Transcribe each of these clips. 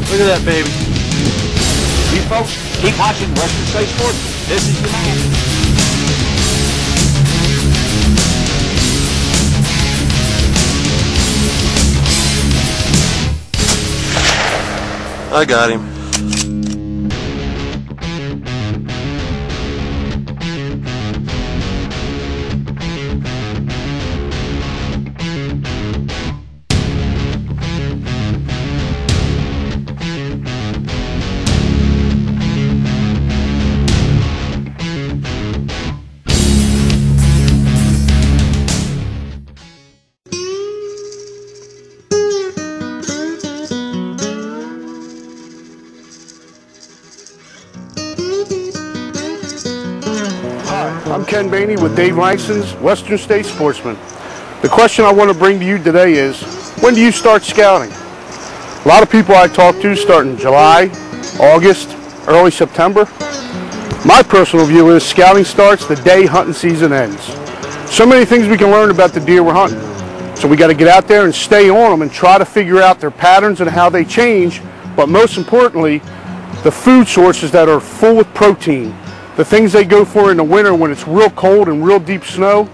Look at that baby. You folks keep watching Western State Sportsman. This is your man. I got him. I'm Ken Baney with Dave Langston's Western State Sportsman. The question I want to bring to you today is, when do you start scouting? A lot of people I talk to start in July, August, early September. My personal view is scouting starts the day hunting season ends. So many things we can learn about the deer we're hunting. So we got to get out there and stay on them and try to figure out their patterns and how they change, but most importantly, the food sources that are full with protein. The things they go for in the winter when it's real cold and real deep snow,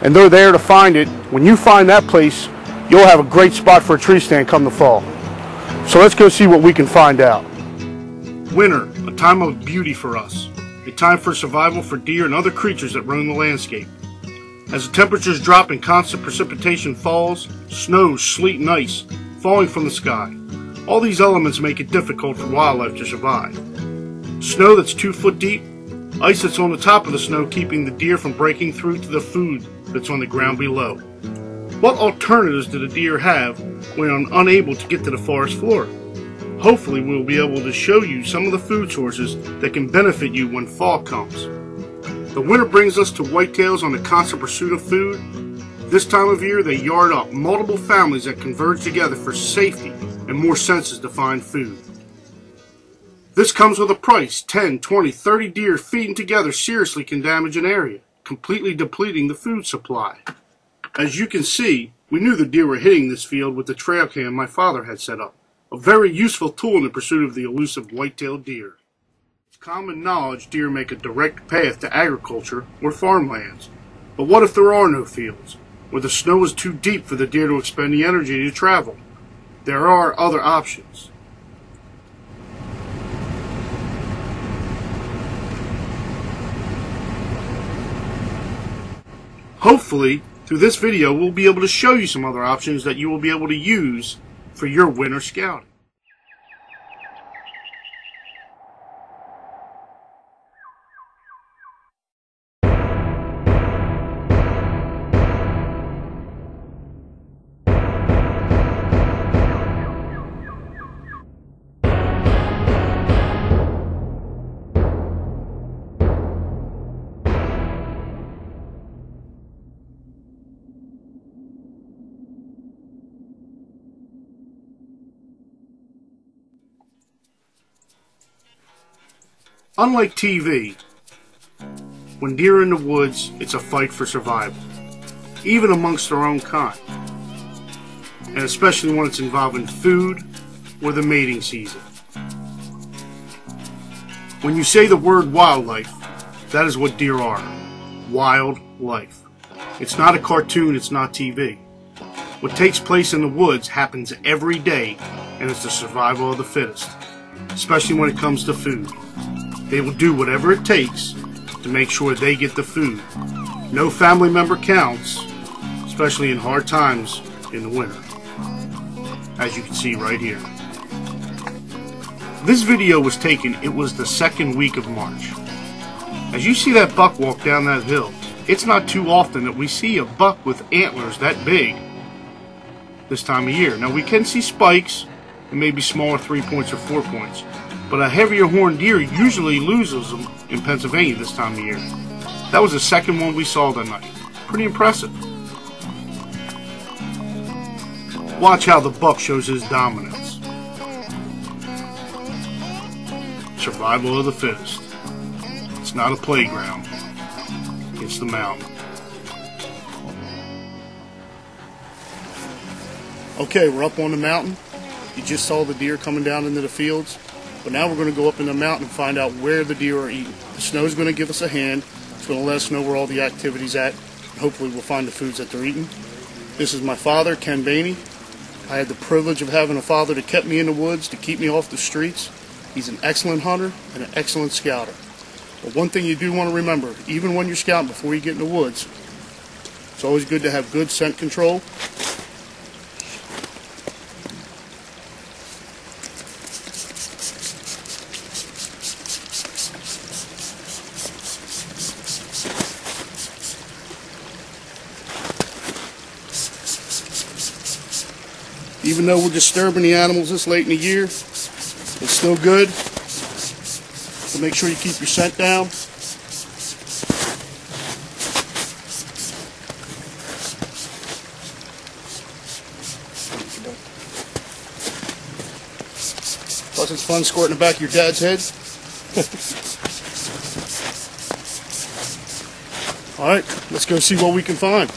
and they're there to find it. When you find that place, you'll have a great spot for a tree stand come the fall. So let's go see what we can find out. Winter, a time of beauty for us. A time for survival for deer and other creatures that roam the landscape. As the temperatures drop and constant precipitation falls, snow, sleet, and ice falling from the sky. All these elements make it difficult for wildlife to survive. Snow that's 2 foot deep, ice that's on the top of the snow keeping the deer from breaking through to the food that's on the ground below. What alternatives do the deer have when unable to get to the forest floor? Hopefully we'll be able to show you some of the food sources that can benefit you when fall comes. The winter brings us to whitetails on the constant pursuit of food. This time of year they yard up multiple families that converge together for safety and more senses to find food. This comes with a price. 10, 20, 30 deer feeding together seriously can damage an area, completely depleting the food supply. As you can see, we knew the deer were hitting this field with the trail cam my father had set up, a very useful tool in the pursuit of the elusive white-tailed deer. It's common knowledge deer make a direct path to agriculture or farmlands. But what if there are no fields, where the snow is too deep for the deer to expend the energy to travel? There are other options. Hopefully, through this video, we'll be able to show you some other options that you will be able to use for your winter scouting. Unlike TV, when deer are in the woods, it's a fight for survival, even amongst their own kind, and especially when it's involving food or the mating season. When you say the word wildlife, that is what deer are. Wild life. It's not a cartoon, it's not TV. What takes place in the woods happens every day, and it's the survival of the fittest, especially when it comes to food. They will do whatever it takes to make sure they get the food. No family member counts, especially in hard times in the winter, as you can see right here. This video was taken, it was the second week of March. As you see that buck walk down that hill, it's not too often that we see a buck with antlers that big this time of year. Now we can see spikes and maybe smaller 3 points or 4 points. But a heavier horned deer usually loses them in Pennsylvania this time of year. That was the second one we saw that night. Pretty impressive. Watch how the buck shows his dominance. Survival of the fittest. It's not a playground. It's the mountain. Okay, we're up on the mountain. You You just saw the deer coming down into the fields, but now we're going to go up in the mountain and find out where the deer are eating. The snow is going to give us a hand. It's going to let us know where all the activity's at. Hopefully we'll find the foods that they're eating. This is my father, Ken Baney. I had the privilege of having a father that kept me in the woods, to keep me off the streets. He's an excellent hunter and an excellent scouter. But one thing you do want to remember, even when you're scouting before you get in the woods, it's always good to have good scent control. Even though we're disturbing the animals this late in the year, it's still good. So make sure you keep your scent down. Plus it's fun squirting the back of your dad's head. Alright, let's go see what we can find.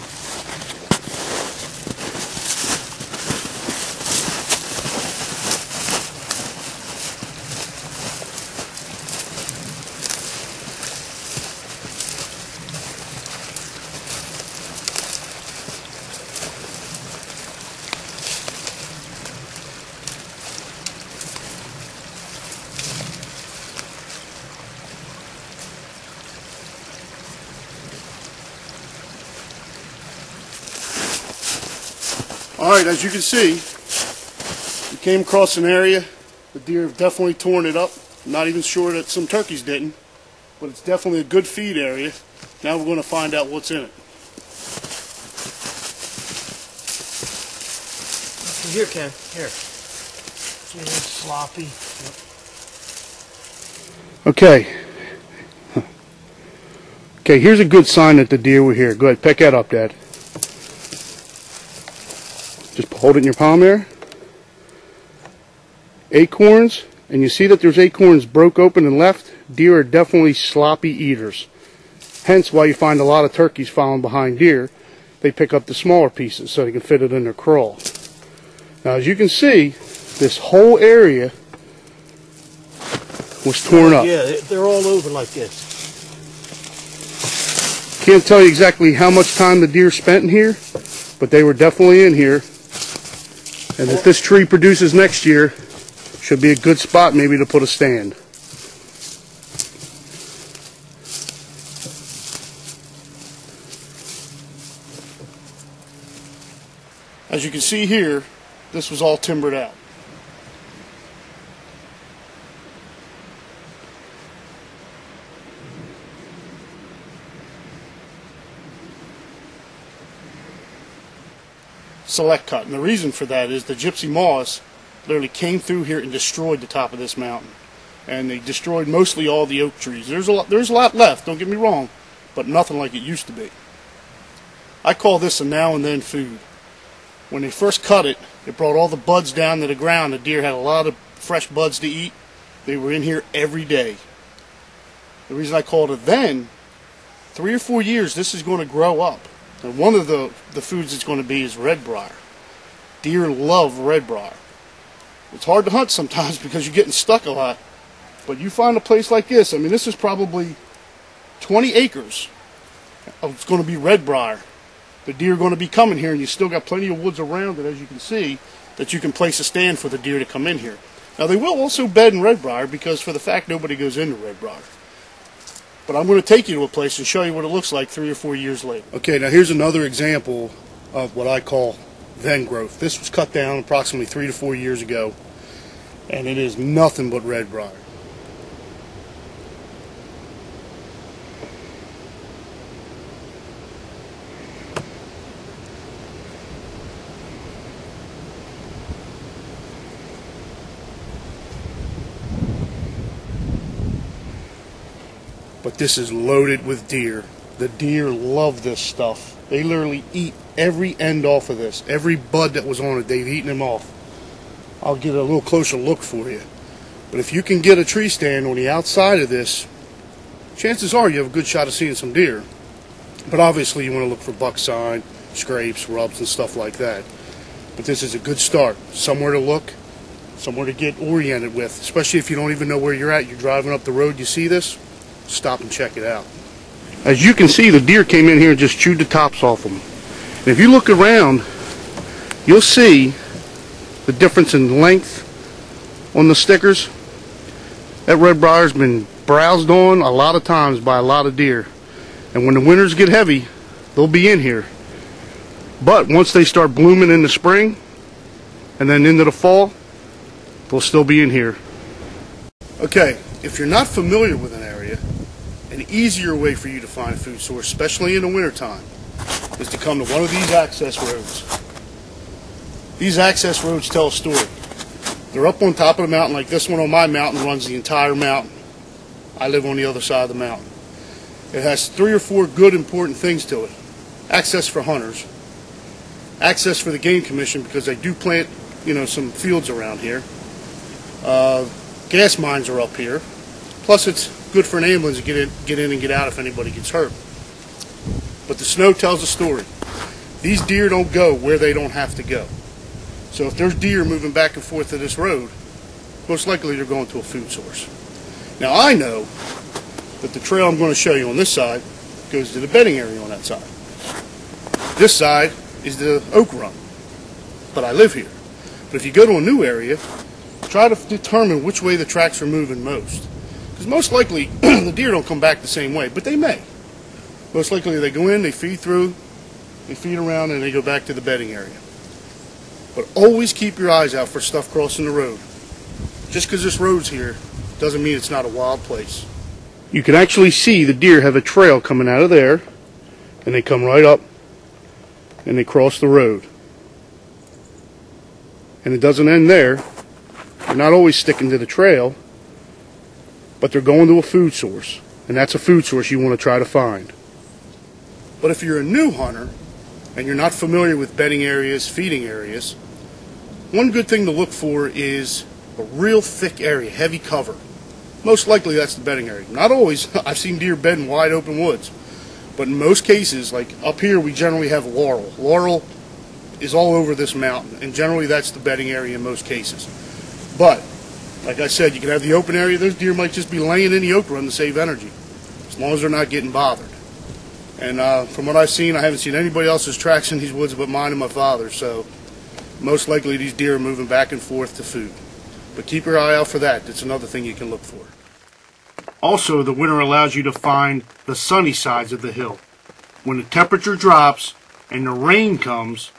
Alright, as you can see, we came across an area. The deer have definitely torn it up. I'm not even sure that some turkeys didn't, but it's definitely a good feed area. Now we're going to find out what's in it. Here, Ken. Here. See, it's sloppy. Okay. Okay, here's a good sign that the deer were here. Go ahead, pick that up, Dad. Just hold it in your palm there. Acorns, and you see that there's acorns broke open and left. Deer are definitely sloppy eaters. Hence why you find a lot of turkeys following behind deer. They pick up the smaller pieces so they can fit it in their crawl. Now as you can see, this whole area was torn up. Yeah, they're all over like this. Can't tell you exactly how much time the deer spent in here, but they were definitely in here. And if this tree produces next year, should be a good spot maybe to put a stand. As you can see here, this was all timbered out. Select cut, and the reason for that is the gypsy moths literally came through here and destroyed the top of this mountain, and they destroyed mostly all the oak trees. There's a lot left, don't get me wrong, but nothing like it used to be. I call this a now and then food. When they first cut it, it brought all the buds down to the ground. The deer had a lot of fresh buds to eat. They were in here every day. The reason I called it then, 3 or 4 years, this is going to grow up. And one of the foods it's going to be is red briar. Deer love red briar. It's hard to hunt sometimes because you're getting stuck a lot. But you find a place like this, I mean this is probably 20 acres of it's going to be red briar. The deer are going to be coming here, and you still got plenty of woods around it, as you can see, that you can place a stand for the deer to come in here. Now they will also bed in red briar because for the fact nobody goes into red briar. But I'm going to take you to a place and show you what it looks like 3 or 4 years later. Okay, now here's another example of what I call then growth. This was cut down approximately 3 to 4 years ago, and it is nothing but red briar. But this is loaded with deer. The deer love this stuff. They literally eat every end off of this. Every bud that was on it, they've eaten them off. I'll get a little closer look for you. But if you can get a tree stand on the outside of this, chances are you have a good shot of seeing some deer. But obviously you want to look for buck sign, scrapes, rubs, and stuff like that. But this is a good start. Somewhere to look, somewhere to get oriented with, especially if you don't even know where you're at. You're driving up the road, you see this, stop and check it out. As you can see, the deer came in here and just chewed the tops off them. And if you look around, you'll see the difference in length on the stickers. That red briar's been browsed on a lot of times by a lot of deer. And when the winters get heavy, they'll be in here. But once they start blooming in the spring and then into the fall, they'll still be in here. Okay, if you're not familiar with an area, an easier way for you to find a food source, especially in the wintertime, is to come to one of these access roads. These access roads tell a story. They're up on top of the mountain, like this one on my mountain runs the entire mountain. I live on the other side of the mountain. It has 3 or 4 good important things to it. Access for hunters, access for the Game Commission because they do plant, some fields around here. Gas mines are up here. Plus it's good for an ambulance to get in and get out if anybody gets hurt. But the snow tells a story. These deer don't go where they don't have to go. So if there's deer moving back and forth to this road, most likely they're going to a food source. Now I know that the trail I'm going to show you on this side goes to the bedding area on that side. This side is the oak run, but I live here. But if you go to a new area, try to determine which way the tracks are moving most. Because most likely the deer don't come back the same way, but they may. Most likely they go in, they feed through, they feed around, and they go back to the bedding area. But always keep your eyes out for stuff crossing the road. Just because this road's here doesn't mean it's not a wild place. You can actually see the deer have a trail coming out of there, and they come right up and they cross the road. And it doesn't end there. They're not always sticking to the trail, but they're going to a food source, and that's a food source you want to try to find. But if you're a new hunter and you're not familiar with bedding areas, feeding areas, one good thing to look for is a real thick area, heavy cover. Most likely that's the bedding area. Not always. I've seen deer bed in wide open woods. But in most cases, like up here, we generally have laurel. Laurel is all over this mountain, and generally that's the bedding area in most cases. But, like I said, you can have the open area. Those deer might just be laying in the oak run to save energy, as long as they're not getting bothered. And from what I've seen, I haven't seen anybody else's tracks in these woods but mine and my father's, so most likely these deer are moving back and forth to food. But keep your eye out for that. That's another thing you can look for. Also, the winter allows you to find the sunny sides of the hill. When the temperature drops and the rain comes,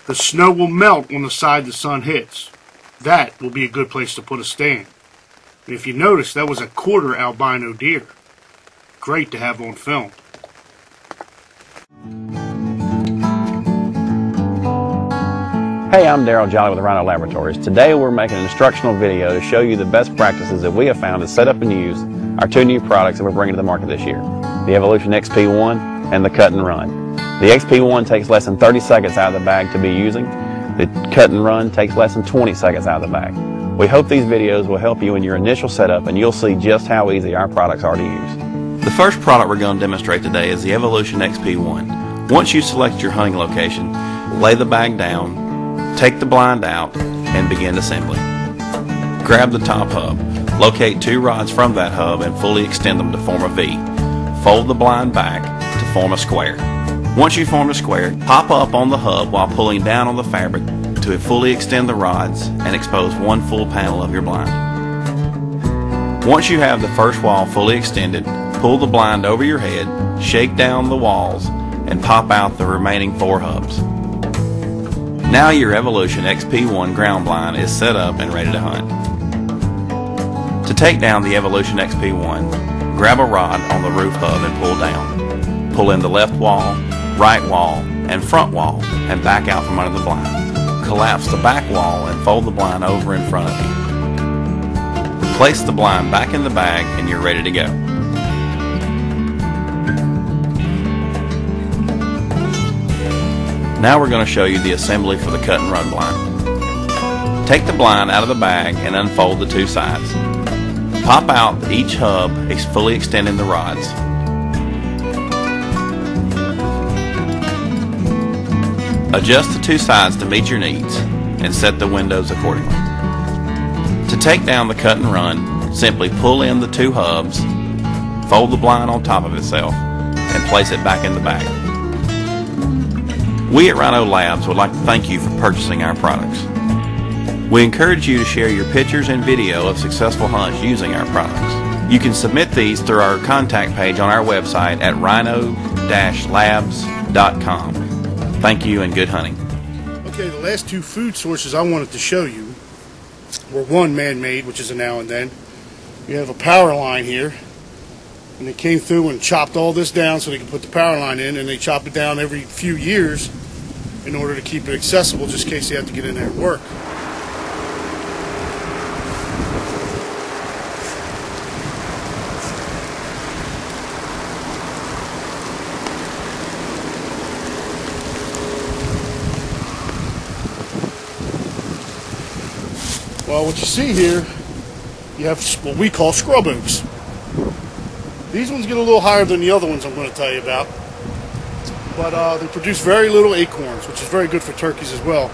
the snow will melt on the side the sun hits. That will be a good place to put a stand. And if you notice, that was a quarter albino deer. Great to have on film. Hey, I'm Daryl Jolly with Rhino Laboratories. Today we're making an instructional video to show you the best practices that we have found to set up and use our 2 new products that we're bringing to the market this year. The Evolution XP1 and the Cut and Run. The XP1 takes less than 30 seconds out of the bag to be using. The Cut and Run takes less than 20 seconds out of the bag. We hope these videos will help you in your initial setup and you'll see just how easy our products are to use. The first product we're going to demonstrate today is the Evolution XP1. Once you select your hunting location, lay the bag down, take the blind out, and begin assembly. Grab the top hub. Locate 2 rods from that hub and fully extend them to form a V. Fold the blind back to form a square. Once you form a square, pop up on the hub while pulling down on the fabric to fully extend the rods and expose 1 full panel of your blind. Once you have the first wall fully extended, pull the blind over your head, shake down the walls, and pop out the remaining 4 hubs. Now your Evolution XP1 ground blind is set up and ready to hunt. To take down the Evolution XP1, grab a rod on the roof hub and pull down. Pull in the left wall, right wall, and front wall and back out from under the blind. Collapse the back wall and fold the blind over in front of you. Place the blind back in the bag and you're ready to go. Now we're going to show you the assembly for the Cut and Run blind. Take the blind out of the bag and unfold the 2 sides. Pop out each hub, fully extending the rods. Adjust the 2 sides to meet your needs and set the windows accordingly. To take down the cut and run, simply pull in the two hubs, fold the blind on top of itself, and place it back in the bag. We at Rhino Labs would like to thank you for purchasing our products. We encourage you to share your pictures and video of successful hunts using our products. You can submit these through our contact page on our website at rhino-labs.com. Thank you and good hunting. Okay, the last two food sources I wanted to show you were one man-made, which is a now and then. You have a power line here, and they came through and chopped all this down so they could put the power line in, and they chop it down every few years in order to keep it accessible just in case they have to get in there and work. Well, what you see here, you have what we call scrub oaks. These ones get a little higher than the other ones I'm going to tell you about, but they produce very little acorns, which is very good for turkeys as well.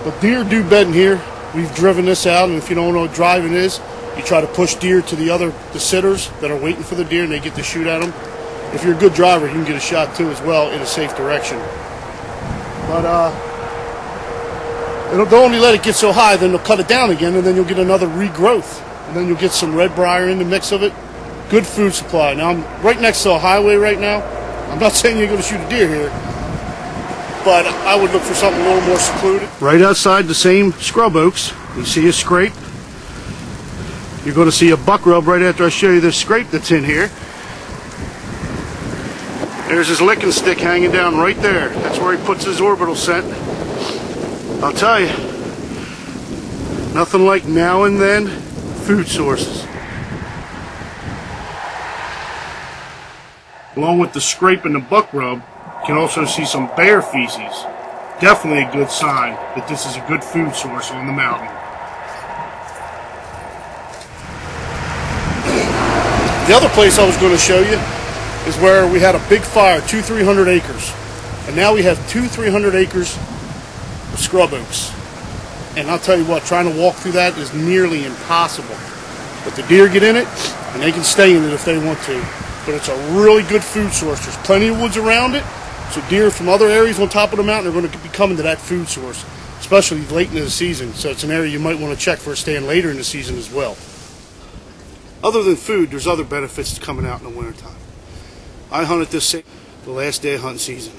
But deer do bed in here. We've driven this out, and if you don't know what driving is, you try to push deer to the sitters that are waiting for the deer, and they get to shoot at them. If you're a good driver, you can get a shot too as well in a safe direction. But they'll only let it get so high, then they'll cut it down again, and then you'll get another regrowth, and then you'll get some red briar in the mix of it. Good food supply. Now, I'm right next to a highway right now. I'm not saying you're going to shoot a deer here, but I would look for something a little more secluded. Right outside the same scrub oaks, you see a scrape. You're going to see a buck rub right after I show you this scrape that's in here. There's his licking stick hanging down right there. That's where he puts his orbital scent. I'll tell you, nothing like now and then food sources. Along with the scrape and the buck rub, you can also see some bear feces. Definitely a good sign that this is a good food source on the mountain. The other place I was going to show you is where we had a big fire, 200-300 acres. And now we have 200-300 acres of scrub oaks. And I'll tell you what, trying to walk through that is nearly impossible. But the deer get in it, and they can stay in it if they want to. But it's a really good food source. There's plenty of woods around it, so deer from other areas on top of the mountain are going to be coming to that food source, especially late in the season. So it's an area you might want to check for a stand later in the season as well. Other than food, there's other benefits to coming out in the wintertime. I hunted this the last day of hunting season,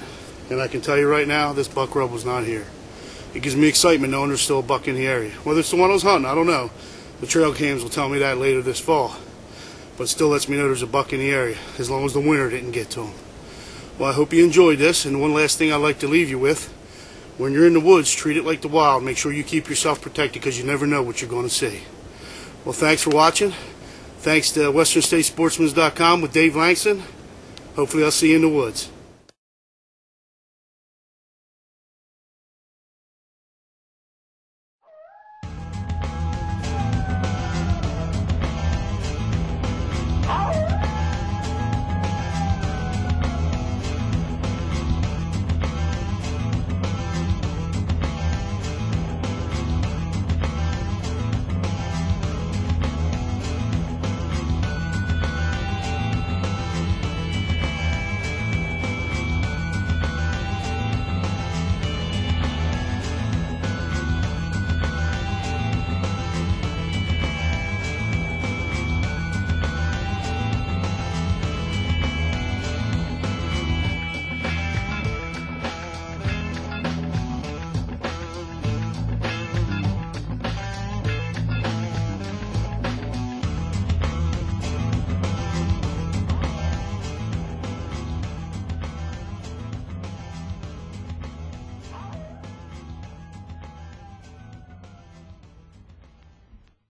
and I can tell you right now, this buck rub was not here. It gives me excitement knowing there's still a buck in the area. Whether it's the one I was hunting, I don't know. The trail cams will tell me that later this fall. But it still lets me know there's a buck in the area, as long as the winter didn't get to him. Well, I hope you enjoyed this, and one last thing I'd like to leave you with. When you're in the woods, treat it like the wild. Make sure you keep yourself protected, because you never know what you're going to see. Well, thanks for watching. Thanks to WesternStateSportsman.com with Dave Langston. Hopefully I'll see you in the woods.